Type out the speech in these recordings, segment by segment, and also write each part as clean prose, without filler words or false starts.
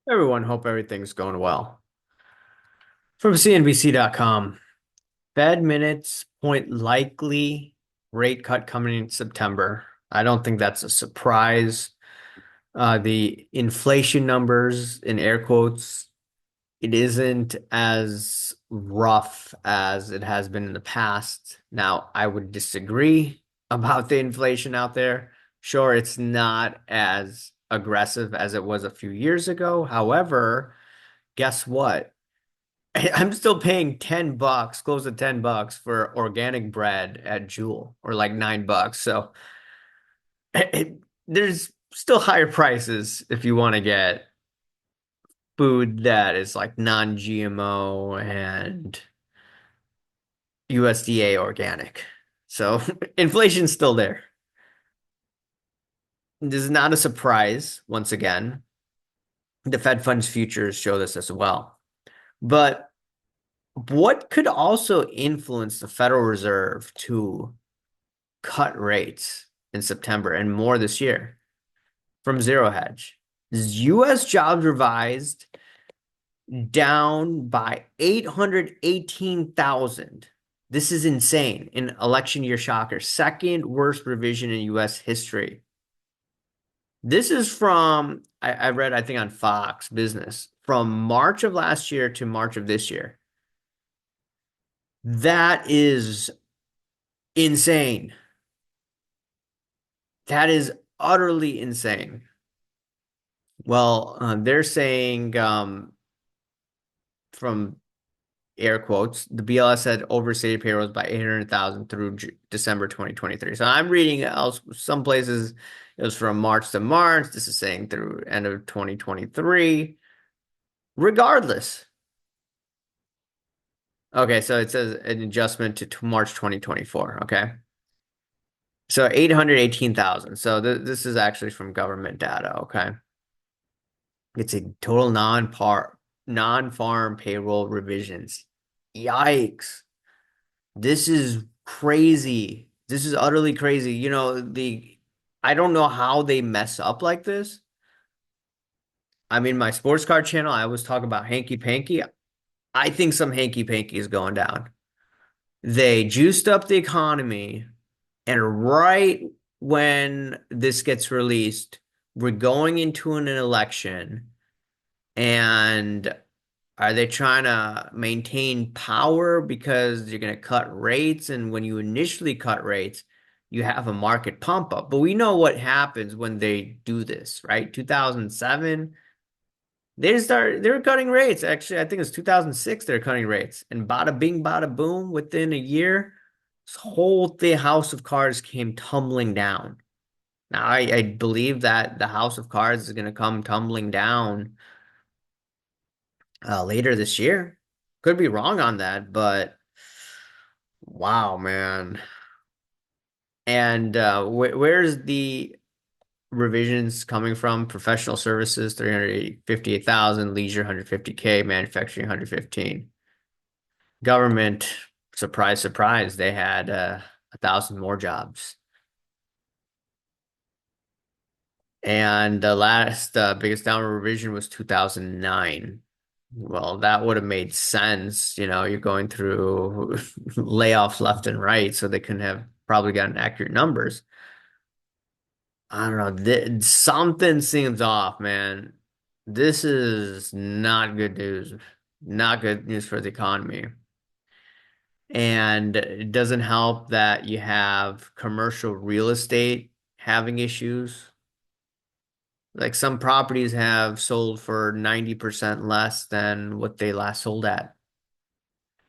Everyone, hope everything's going well. From CNBC.com, Fed minutes point likely rate cut coming in September. I don't think that's a surprise. The inflation numbers, in air quotes, it isn't as rough as it has been in the past. Now, I would disagree about the inflation out there. Sure, it's not as aggressive as it was a few years ago. However, guess what? I'm still paying $10, close to $10 for organic bread at Jewel, or like $9. So there's still higher prices if you want to get food that is like non-GMO and USDA organic. So inflation's still there. This is not a surprise, once again. The Fed funds futures show this as well. But what could also influence the Federal Reserve to cut rates in September and more this year from Zero Hedge? US jobs revised down by 818,000. This is insane. In election year shocker, second worst revision in US history. This is from, I read, I think on Fox Business, from March of last year to March of this year. That is insane. That is utterly insane. Well, they're saying from air quotes, the BLS had overstated payrolls by 800,000 through December 2023. So I'm reading else some places it was from March to March. This is saying through end of 2023. Regardless. Okay, so it says an adjustment to March 2024. Okay. So 818,000. So this is actually from government data. Okay. It's a total non-farm payroll revisions. Yikes. This is crazy. This is utterly crazy. I don't know how they mess up like this. I mean, my sports card channel, I always talk about hanky panky. I think some hanky panky is going down. They juiced up the economy, and right when this gets released, we're going into an election. And are they trying to maintain power because you're going to cut rates? And when you initially cut rates, you have a market pump up. But we know what happens when they do this, right? 2007, they were cutting rates. Actually, I think it's 2006 they're cutting rates. And bada bing, bada boom, within a year, this whole the house of cards came tumbling down. Now, I believe that the house of cards is going to come tumbling down later this year. Could be wrong on that, but wow, man. And where's the revisions coming from? Professional services, 358,000, leisure, 150K, manufacturing, 115. Government, surprise, surprise, they had 1,000 more jobs. And the last biggest downward revision was 2009. Well, that would have made sense. You're going through layoffs left and right, so they couldn't have probably gotten accurate numbers. I don't know. Something seems off, man. This is not good news. Not good news for the economy. And it doesn't help that you have commercial real estate having issues. Like some properties have sold for 90% less than what they last sold at.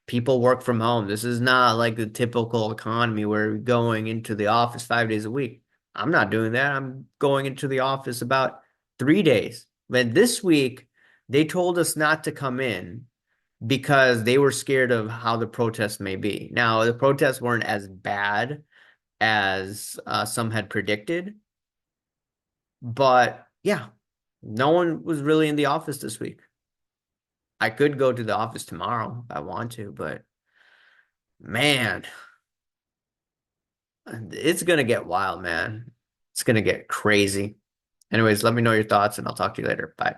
People work from home. This is not like the typical economy where you're going into the office 5 days a week. I'm not doing that. I'm going into the office about 3 days. But this week, they told us not to come in because they were scared of how the protests may be. Now, the protests weren't as bad as some had predicted, but yeah, no one was really in the office this week. I could go to the office tomorrow if I want to, but man, it's gonna get wild, man. It's gonna get crazy. Anyways, let me know your thoughts and I'll talk to you later. Bye.